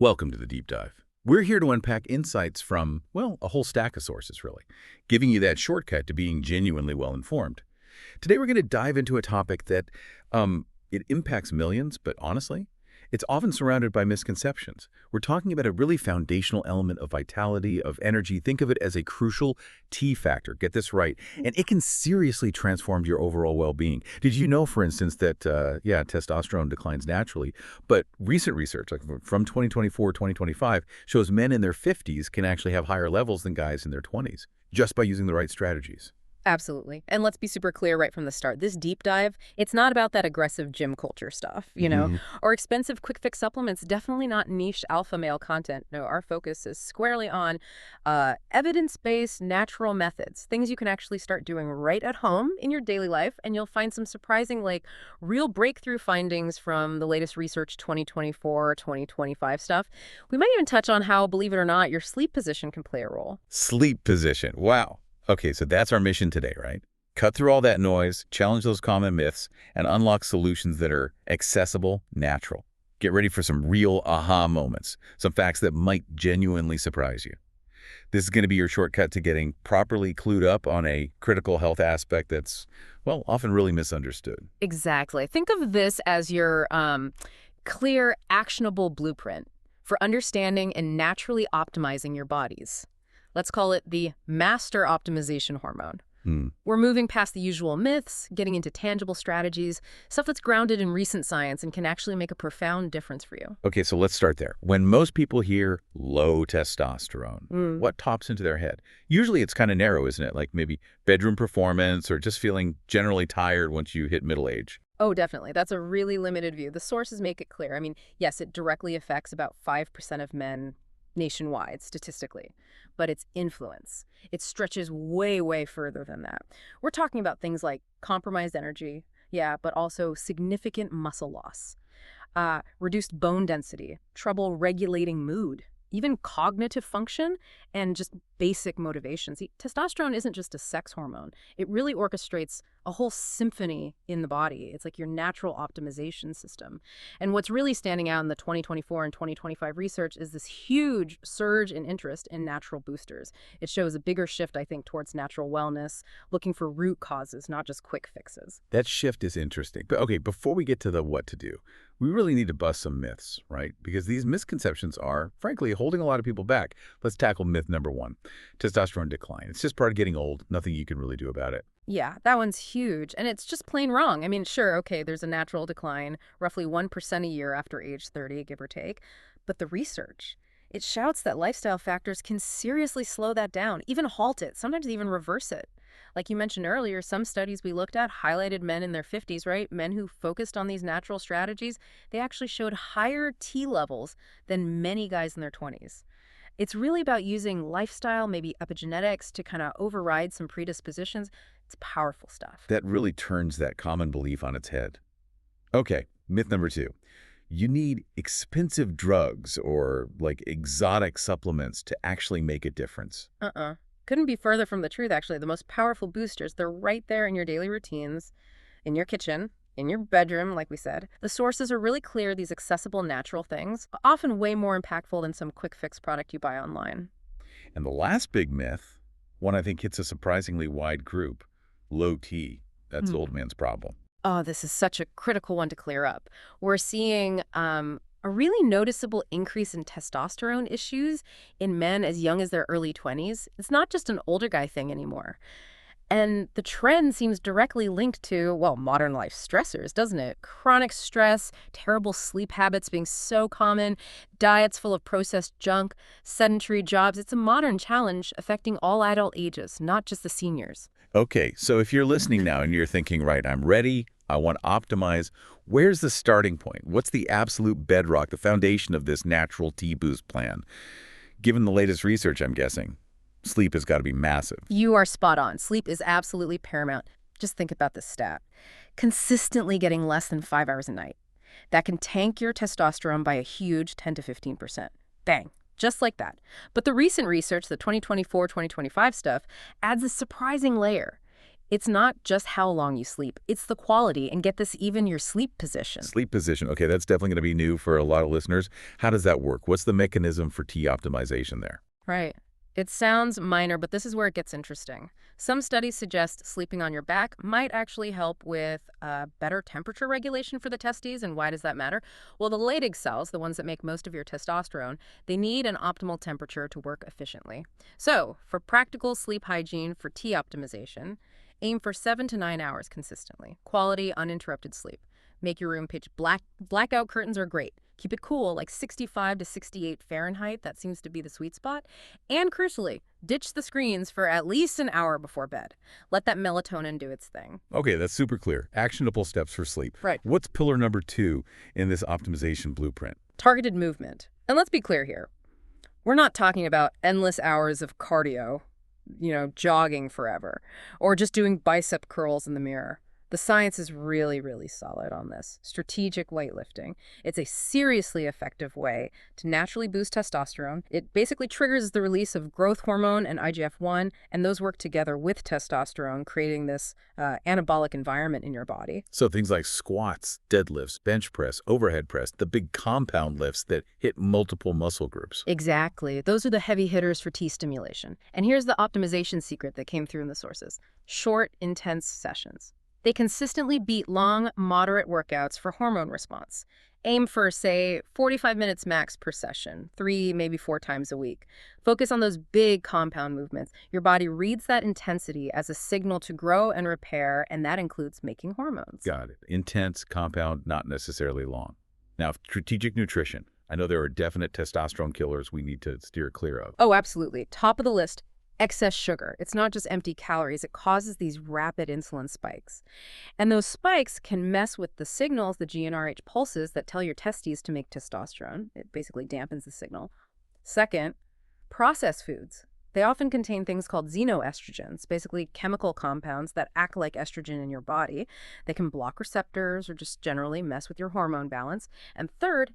Welcome to the Deep Dive. We're here to unpack insights from, well, a whole stack of sources, really, giving you that shortcut to being genuinely well-informed. Today, we're going to dive into a topic that it impacts millions, but honestly, it's often surrounded by misconceptions. We're talking about a really foundational element of vitality, of energy. Think of it as a crucial T factor. Get this right. And it can seriously transform your overall well-being. Did you know, for instance, that, testosterone declines naturally, but recent research, like from 2024, 2025, shows men in their 50s can actually have higher levels than guys in their 20s, just by using the right strategies. Absolutely. And let's be super clear right from the start. This deep dive, it's not about that aggressive gym culture stuff, or expensive quick fix supplements, definitely not niche alpha male content. No, our focus is squarely on evidence-based natural methods, things you can actually start doing right at home in your daily life, and you'll find some surprising, real breakthrough findings from the latest research 2024, 2025 stuff. We might even touch on how, believe it or not, your sleep position can play a role. Sleep position. Wow. Okay, so that's our mission today, right? Cut through all that noise, challenge those common myths, and unlock solutions that are accessible, natural. Get ready for some real aha moments, some facts that might genuinely surprise you. This is going to be your shortcut to getting properly clued up on a critical health aspect that's, well, often really misunderstood. Exactly. Think of this as your clear, actionable blueprint for understanding and naturally optimizing your bodies. Let's call it the master optimization hormone. We're moving past the usual myths, getting into tangible strategies, stuff that's grounded in recent science and can actually make a profound difference for you. Okay, so let's start there. When most people hear low testosterone, what pops into their head? Usually it's kind of narrow, isn't it? Like maybe bedroom performance or just feeling generally tired once you hit middle age. Oh, definitely. That's a really limited view. The sources make it clear. I mean, yes, it directly affects about 5% of men nationwide, statistically, but its influence, it stretches way, way further than that. We're talking about things like compromised energy, but also significant muscle loss, reduced bone density, trouble regulating mood, even cognitive function, and just basic motivation. See, testosterone isn't just a sex hormone. It really orchestrates a whole symphony in the body. It's like your natural optimization system. And what's really standing out in the 2024 and 2025 research is this huge surge in interest in natural boosters. It shows a bigger shift, I think, towards natural wellness, looking for root causes, not just quick fixes. That shift is interesting. But okay, before we get to the what to do, we really need to bust some myths, right? Because these misconceptions are, frankly, holding a lot of people back. Let's tackle myth number one, testosterone decline. It's just part of getting old, nothing you can really do about it. Yeah, that one's huge, and it's just plain wrong. I mean, sure, okay, there's a natural decline, roughly 1% a year after age 30, give or take, but the research, it shouts that lifestyle factors can seriously slow that down, even halt it, sometimes even reverse it. Like you mentioned earlier, some studies we looked at highlighted men in their 50s, right? Men who focused on these natural strategies, they actually showed higher T levels than many guys in their 20s. It's really about using lifestyle, maybe epigenetics, to kind of override some predispositions. It's powerful stuff. That really turns that common belief on its head. Okay, myth number two. You need expensive drugs or like exotic supplements to actually make a difference. Couldn't be further from the truth, actually. The most powerful boosters, they're right there in your daily routines, in your kitchen, in your bedroom, like we said. The sources are really clear, these accessible natural things, often way more impactful than some quick fix product you buy online. And the last big myth, one I think hits a surprisingly wide group, low T. That's the old man's problem. Oh, this is such a critical one to clear up. We're seeing a really noticeable increase in testosterone issues in men as young as their early 20s. It's not just an older guy thing anymore. And the trend seems directly linked to, well, modern life stressors, doesn't it? Chronic stress, terrible sleep habits being so common, diets full of processed junk, sedentary jobs. It's a modern challenge affecting all adult ages, not just the seniors. Okay, so if you're listening now and you're thinking, right, I'm ready, I want to optimize, where's the starting point? What's the absolute bedrock, the foundation of this natural T-boost plan? Given the latest research, I'm guessing, sleep has got to be massive. You are spot on. Sleep is absolutely paramount. Just think about this stat. Consistently getting less than 5 hours a night. That can tank your testosterone by a huge 10 to 15%. Bang. Just like that. But the recent research, the 2024-2025 stuff, adds a surprising layer. It's not just how long you sleep, it's the quality, and get this, even your sleep position. Sleep position. Okay, that's definitely going to be new for a lot of listeners. How does that work? What's the mechanism for T optimization there? Right. It sounds minor, but this is where it gets interesting. Some studies suggest sleeping on your back might actually help with better temperature regulation for the testes. And why does that matter? Well, the Leydig cells, the ones that make most of your testosterone, they need an optimal temperature to work efficiently. So, for practical sleep hygiene for T optimization, aim for 7 to 9 hours consistently. Quality, uninterrupted sleep. Make your room pitch black. Blackout curtains are great. Keep it cool, like 65 to 68 Fahrenheit. That seems to be the sweet spot. And crucially, ditch the screens for at least an hour before bed. Let that melatonin do its thing. Okay, that's super clear. Actionable steps for sleep. Right. What's pillar number 2 in this optimization blueprint? Targeted movement. And let's be clear here. We're not talking about endless hours of cardio, jogging forever, or just doing bicep curls in the mirror. The science is really, really solid on this. Strategic weightlifting. It's a seriously effective way to naturally boost testosterone. It basically triggers the release of growth hormone and IGF-1, and those work together with testosterone, creating this anabolic environment in your body. So things like squats, deadlifts, bench press, overhead press, the big compound lifts that hit multiple muscle groups. Exactly. Those are the heavy hitters for T stimulation. And here's the optimization secret that came through in the sources. Short, intense sessions. They consistently beat long, moderate workouts for hormone response. Aim for, say, 45 minutes max per session, 3, maybe 4 times a week. Focus on those big compound movements. Your body reads that intensity as a signal to grow and repair, and that includes making hormones. Got it. Intense, compound, not necessarily long. Now, strategic nutrition. I know there are definite testosterone killers we need to steer clear of. Oh, absolutely. Top of the list. Excess sugar. It's not just empty calories. It causes these rapid insulin spikes. And those spikes can mess with the signals, the GnRH pulses that tell your testes to make testosterone. It basically dampens the signal. Second, processed foods. They often contain things called xenoestrogens, basically chemical compounds that act like estrogen in your body. They can block receptors or just generally mess with your hormone balance. And third,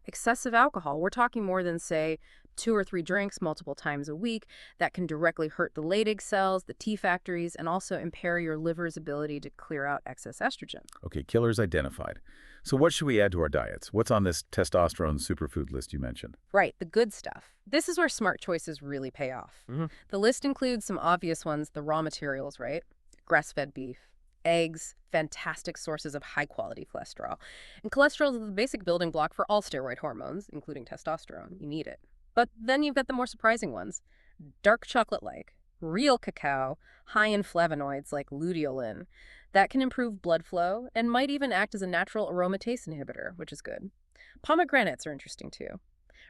excessive alcohol. We're talking more than, say, 2 or 3 drinks multiple times a week. That can directly hurt the Leydig cells, the T factories, and also impair your liver's ability to clear out excess estrogen. Okay, killers identified. So what should we add to our diets? What's on this testosterone superfood list you mentioned? Right, the good stuff. This is where smart choices really pay off. The list includes some obvious ones, the raw materials, right? Grass-fed beef, eggs, fantastic sources of high-quality cholesterol. And cholesterol is the basic building block for all steroid hormones, including testosterone. You need it. But then you've got the more surprising ones. Dark chocolate-like, real cacao, high in flavonoids like luteolin. That can improve blood flow and might even act as a natural aromatase inhibitor, which is good. Pomegranates are interesting too.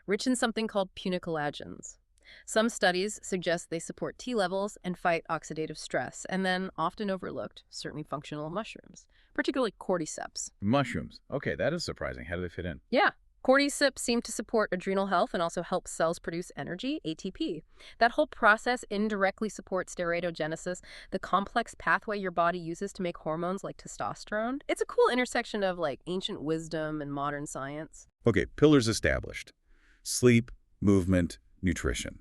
Rich in something called punicolagens. Some studies suggest they support T levels and fight oxidative stress, and then often overlooked, certainly functional mushrooms, particularly cordyceps. Mushrooms. Okay, that is surprising. How do they fit in? Yeah. Cordyceps seem to support adrenal health and also help cells produce energy, ATP. That whole process indirectly supports steroidogenesis, the complex pathway your body uses to make hormones like testosterone. It's a cool intersection of ancient wisdom and modern science. Okay, pillars established. Sleep, movement, nutrition.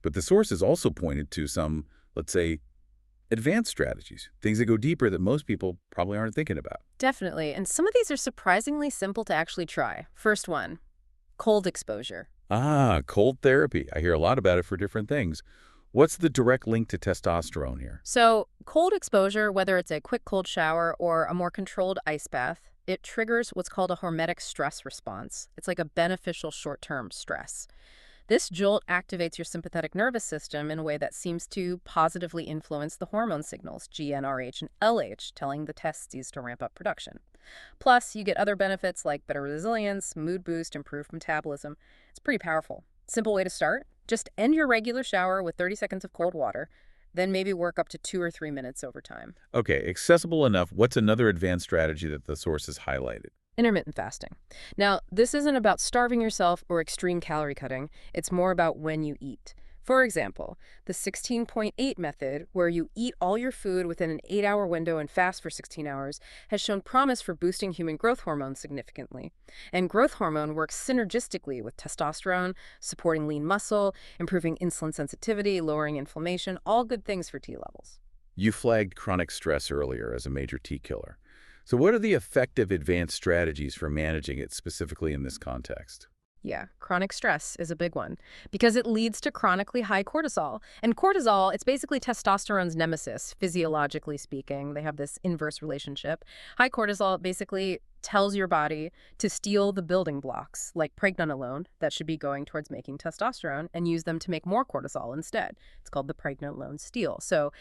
But the sources also pointed to some, let's say, advanced strategies, things that go deeper that most people probably aren't thinking about. Definitely. And some of these are surprisingly simple to actually try. First one, cold exposure. Cold therapy. I hear a lot about it for different things. What's the direct link to testosterone here? So cold exposure, whether it's a quick cold shower or a more controlled ice bath, it triggers what's called a hormetic stress response. It's like a beneficial short-term stress. This jolt activates your sympathetic nervous system in a way that seems to positively influence the hormone signals, GnRH and LH, telling the testes to ramp up production. Plus, you get other benefits like better resilience, mood boost, improved metabolism. It's pretty powerful. Simple way to start, just end your regular shower with 30 seconds of cold water, then maybe work up to 2 or 3 minutes over time. Okay, accessible enough. What's another advanced strategy that the sources highlighted? Intermittent fasting. Now, this isn't about starving yourself or extreme calorie cutting. It's more about when you eat. For example, the 16.8 method, where you eat all your food within an 8-hour window and fast for 16 hours, has shown promise for boosting human growth hormone significantly. And growth hormone works synergistically with testosterone, supporting lean muscle, improving insulin sensitivity, lowering inflammation, all good things for T levels. You flagged chronic stress earlier as a major T killer. So what are the effective advanced strategies for managing it specifically in this context? Yeah, chronic stress is a big one because it leads to chronically high cortisol. And cortisol, it's basically testosterone's nemesis, physiologically speaking. They have this inverse relationship. High cortisol basically tells your body to steal the building blocks, like pregnenolone, that should be going towards making testosterone, and use them to make more cortisol instead. It's called the pregnenolone steal. So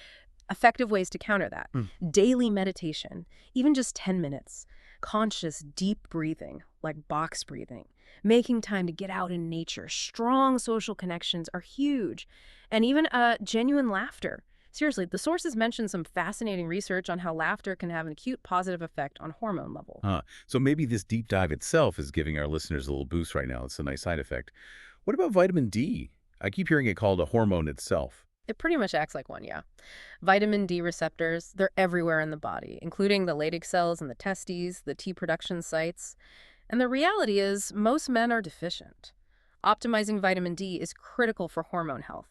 effective ways to counter that. Daily meditation, even just 10 minutes. Conscious, deep breathing, like box breathing. Making time to get out in nature. Strong social connections are huge. And even genuine laughter. Seriously, the sources mention some fascinating research on how laughter can have an acute positive effect on hormone level. So maybe this deep dive itself is giving our listeners a little boost right now. It's a nice side effect. What about vitamin D? I keep hearing it called a hormone itself. It pretty much acts like one, yeah. Vitamin D receptors, they're everywhere in the body, including the Leydig cells and the testes, the T production sites. And the reality is, most men are deficient. Optimizing vitamin D is critical for hormone health.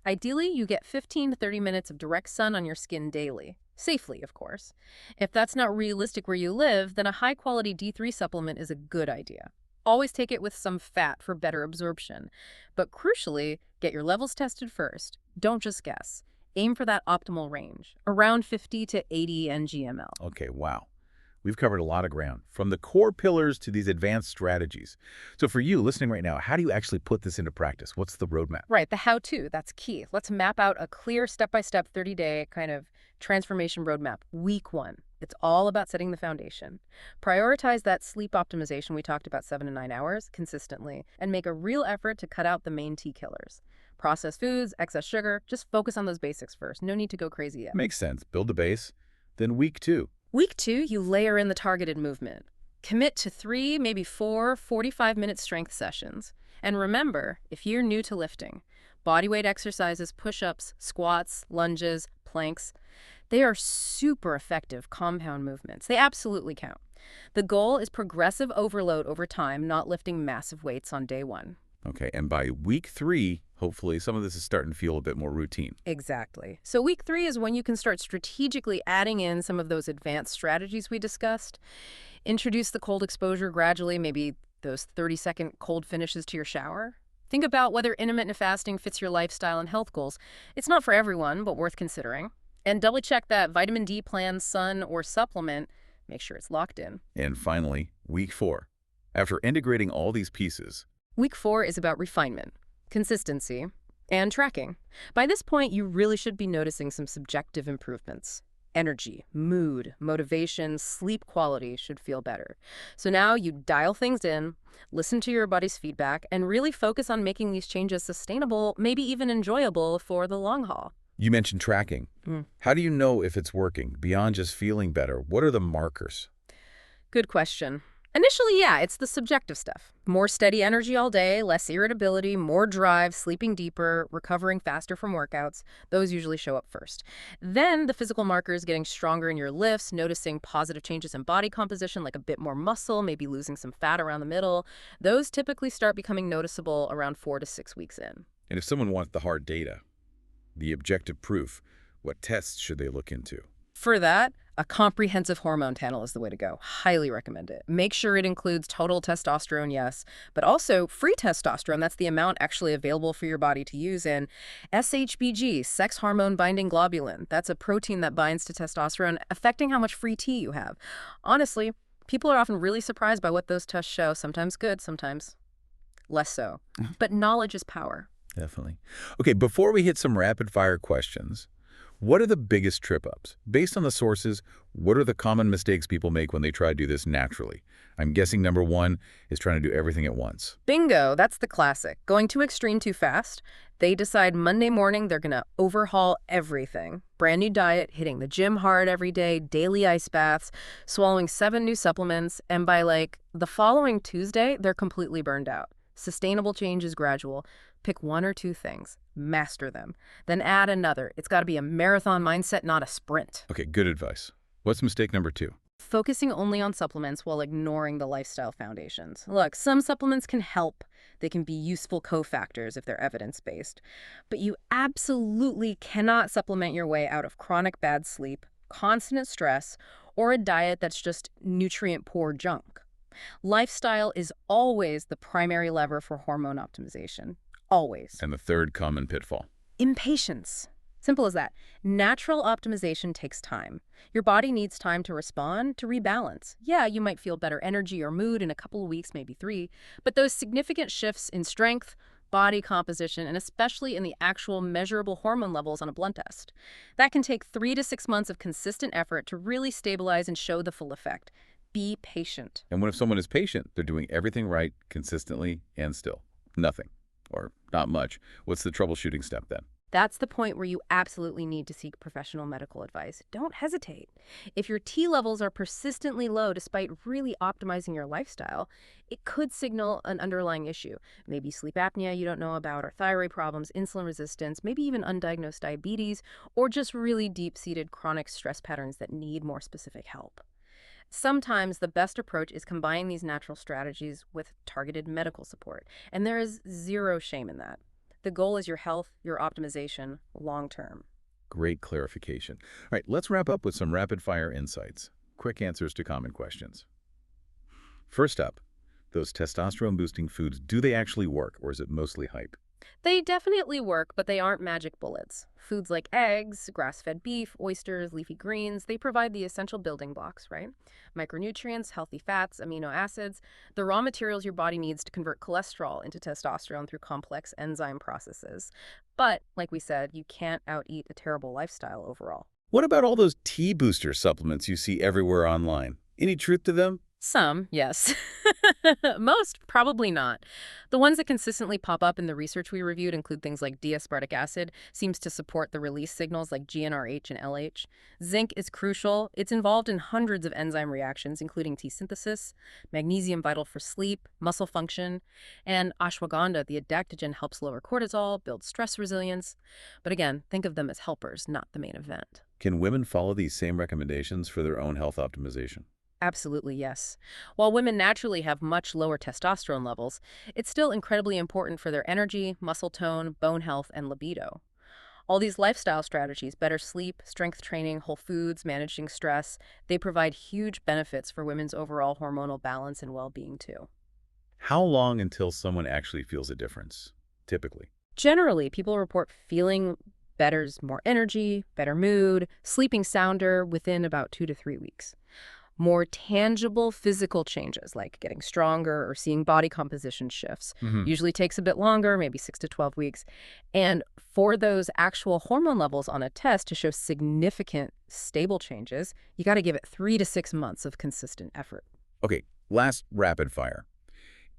Ideally, you get 15 to 30 minutes of direct sun on your skin daily. Safely, of course. If that's not realistic where you live, then a high-quality D3 supplement is a good idea. Always take it with some fat for better absorption. But crucially, get your levels tested first. Don't just guess. Aim for that optimal range, around 50 to 80 ng/ml. Okay, wow. We've covered a lot of ground, from the core pillars to these advanced strategies. So for you listening right now, how do you actually put this into practice? What's the roadmap? Right, the how-to, that's key. Let's map out a clear step-by-step 30-day kind of transformation roadmap. Week 1. It's all about setting the foundation. Prioritize that sleep optimization we talked about, 7 to 9 hours, consistently, and make a real effort to cut out the main T killers. Processed foods, excess sugar, just focus on those basics first. No need to go crazy yet. Makes sense. Build the base. Then week 2. Week 2, you layer in the targeted movement. Commit to 3, maybe 4, 45-minute strength sessions. And remember, if you're new to lifting, bodyweight exercises, push-ups, squats, lunges, planks, they are super effective compound movements. They absolutely count. The goal is progressive overload over time, not lifting massive weights on day 1. Okay, and by week 3, hopefully some of this is starting to feel a bit more routine. Exactly. So week 3 is when you can start strategically adding in some of those advanced strategies we discussed. Introduce the cold exposure gradually, maybe those 30-second cold finishes to your shower. Think about whether intermittent fasting fits your lifestyle and health goals. It's not for everyone, but worth considering. And double check that vitamin D plan, sun, or supplement. Make sure it's locked in. And finally, week 4. After integrating all these pieces, Week 4 is about refinement, consistency, and tracking. By this point, you really should be noticing some subjective improvements. Energy, mood, motivation, sleep quality should feel better. So now you dial things in, listen to your body's feedback, and really focus on making these changes sustainable, maybe even enjoyable for the long haul. you mentioned tracking. How do you know if it's working beyond just feeling better? What are the markers? Good question. Initially, yeah, it's the subjective stuff. More steady energy all day, less irritability, more drive, sleeping deeper, recovering faster from workouts. Those usually show up first. Then the physical markers, getting stronger in your lifts, noticing positive changes in body composition, like a bit more muscle, maybe losing some fat around the middle. Those typically start becoming noticeable around 4 to 6 weeks in. And if someone wants the hard data, the objective proof, what tests should they look into? For that, a comprehensive hormone panel is the way to go. Highly recommend it. Make sure it includes total testosterone, yes, but also free testosterone. That's the amount actually available for your body to use. And SHBG, sex hormone binding globulin. That's a protein that binds to testosterone, affecting how much free T you have. Honestly, people are often really surprised by what those tests show. Sometimes good, sometimes less so. But knowledge is power. Definitely. Okay, before we hit some rapid-fire questions, what are the biggest trip-ups? Based on the sources, what are the common mistakes people make when they try to do this naturally? I'm guessing number one is trying to do everything at once. Bingo, that's the classic. Going too extreme too fast. They decide Monday morning they're going to overhaul everything. Brand new diet, hitting the gym hard every day, daily ice baths, swallowing 7 new supplements, and by the following Tuesday, they're completely burned out. Sustainable change is gradual. Pick 1 or 2 things, master them, then add another. It's got to be a marathon mindset, not a sprint. Okay, good advice. What's mistake number 2? Focusing only on supplements while ignoring the lifestyle foundations. Look, some supplements can help. They can be useful cofactors if they're evidence-based. But you absolutely cannot supplement your way out of chronic bad sleep, constant stress, or a diet that's just nutrient-poor junk. Lifestyle is always the primary lever for hormone optimization. Always. And the third common pitfall. Impatience. Simple as that. Natural optimization takes time. Your body needs time to respond, to rebalance. Yeah, you might feel better energy or mood in a couple of weeks, maybe 3, but those significant shifts in strength, body composition, and especially in the actual measurable hormone levels on a blood test, that can take 3 to 6 months of consistent effort to really stabilize and show the full effect. Be patient. And what if someone is patient? They're doing everything right consistently and still nothing, or not much. What's the troubleshooting step then? That's the point where you absolutely need to seek professional medical advice. Don't hesitate. If your T levels are persistently low despite really optimizing your lifestyle, it could signal an underlying issue. Maybe sleep apnea you don't know about, or thyroid problems, insulin resistance, maybe even undiagnosed diabetes, or just really deep-seated chronic stress patterns that need more specific help. Sometimes the best approach is combining these natural strategies with targeted medical support, and there is zero shame in that. The goal is your health, your optimization, long-term. Great clarification. All right, let's wrap up with some rapid-fire insights. Quick answers to common questions. First up, those testosterone-boosting foods, do they actually work, or is it mostly hype? They definitely work, but they aren't magic bullets. Foods like eggs, grass-fed beef, oysters, leafy greens, they provide the essential building blocks, right? Micronutrients, healthy fats, amino acids, the raw materials your body needs to convert cholesterol into testosterone through complex enzyme processes. But, like we said, you can't out-eat a terrible lifestyle overall. What about all those tea booster supplements you see everywhere online? Any truth to them? Some, yes. Most, probably not. The ones that consistently pop up in the research we reviewed include things like D-aspartic acid, seems to support the release signals like GnRH and LH. Zinc is crucial. It's involved in hundreds of enzyme reactions, including T synthesis. Magnesium, vital for sleep, muscle function. And ashwagandha, the adaptogen, helps lower cortisol, build stress resilience. But again, think of them as helpers, not the main event. Can women follow these same recommendations for their own health optimization? Absolutely, yes. While women naturally have much lower testosterone levels, it's still incredibly important for their energy, muscle tone, bone health, and libido. All these lifestyle strategies, better sleep, strength training, whole foods, managing stress, they provide huge benefits for women's overall hormonal balance and well-being too. How long until someone actually feels a difference, typically? Generally, people report feeling better, more energy, better mood, sleeping sounder within about 2 to 3 weeks. More tangible physical changes, like getting stronger or seeing body composition shifts, usually takes a bit longer, maybe 6 to 12 weeks. And for those actual hormone levels on a test to show significant, stable changes, you got to give it 3 to 6 months of consistent effort. Okay, last rapid fire.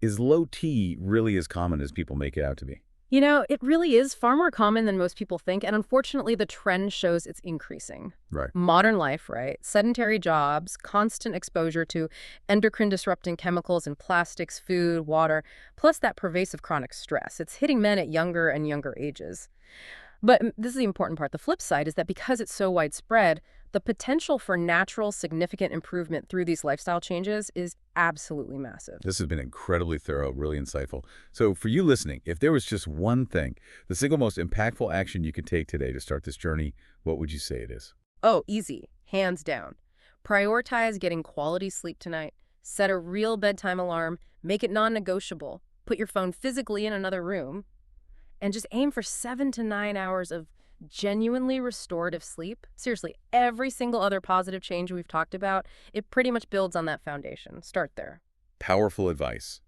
Is low T really as common as people make it out to be? You know, it really is far more common than most people think, and unfortunately, the trend shows it's increasing. Right. Modern life, right? Sedentary jobs, constant exposure to endocrine-disrupting chemicals in plastics, food, water, plus that pervasive chronic stress. It's hitting men at younger and younger ages. But this is the important part. The flip side is that because it's so widespread, the potential for natural, significant improvement through these lifestyle changes is absolutely massive. This has been incredibly thorough, really insightful. So for you listening, if there was just one thing, the single most impactful action you could take today to start this journey, what would you say it is? Oh, easy. Hands down. Prioritize getting quality sleep tonight. Set a real bedtime alarm. Make it non-negotiable. Put your phone physically in another room. And just aim for 7 to 9 hours of genuinely restorative sleep. Seriously, every single other positive change we've talked about, it pretty much builds on that foundation. Start there. Powerful advice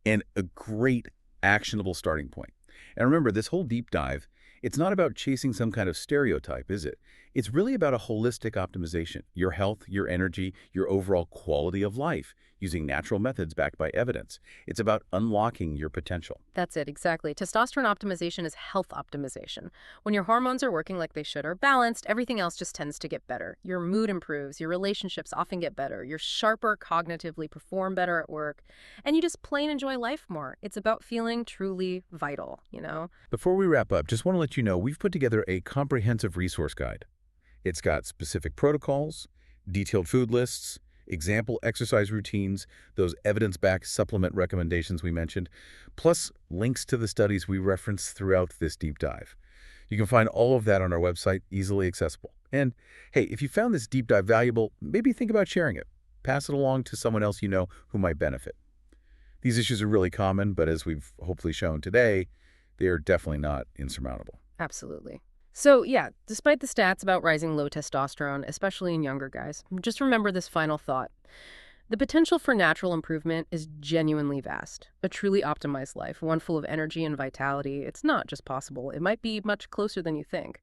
and a great actionable starting point. And remember, this whole deep dive, it's not about chasing some kind of stereotype, is it? It's really about a holistic optimization, your health, your energy, your overall quality of life, using natural methods backed by evidence. It's about unlocking your potential. That's it, exactly. Testosterone optimization is health optimization. When your hormones are working like they should or balanced, everything else just tends to get better. Your mood improves, your relationships often get better, you're sharper cognitively, perform better at work, and you just plain enjoy life more. It's about feeling truly vital, you know? Before we wrap up, just want to let you know we've put together a comprehensive resource guide. It's got specific protocols, detailed food lists, example exercise routines, those evidence-backed supplement recommendations we mentioned, plus links to the studies we referenced throughout this deep dive. You can find all of that on our website, easily accessible. And hey, if you found this deep dive valuable, maybe think about sharing it. Pass it along to someone else you know who might benefit. These issues are really common, but as we've hopefully shown today, they are definitely not insurmountable. Absolutely. So yeah, despite the stats about rising low testosterone, especially in younger guys, just remember this final thought. The potential for natural improvement is genuinely vast. A truly optimized life, one full of energy and vitality, it's not just possible. It might be much closer than you think.